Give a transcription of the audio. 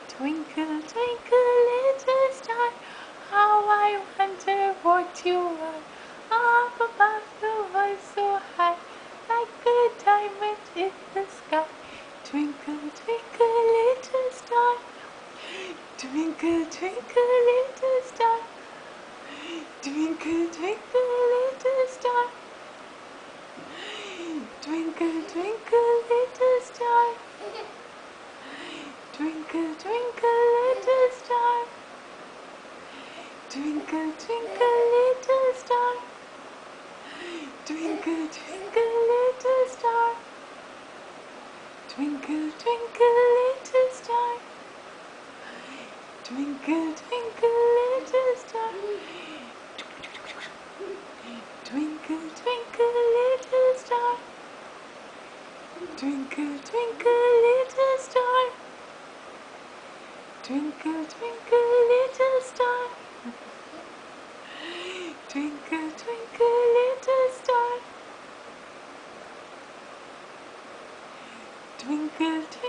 Twinkle, twinkle, little star, how I wonder what you are. Up above the world so high, like a diamond in the sky. Twinkle, twinkle, little star, twinkle, twinkle, little star, twinkle, twinkle, little star, twinkle, twinkle, little star, twinkle, twinkle, little star, twinkle, twinkle, little star, twinkle, twinkle, little star, twinkle, twinkle, little star, twinkle, twinkle, little star, twinkle, twinkle, little star, twinkle, twinkle, little star, twinkle, twinkle, little star, twinkle, twinkle, little star, twinkle, twinkle.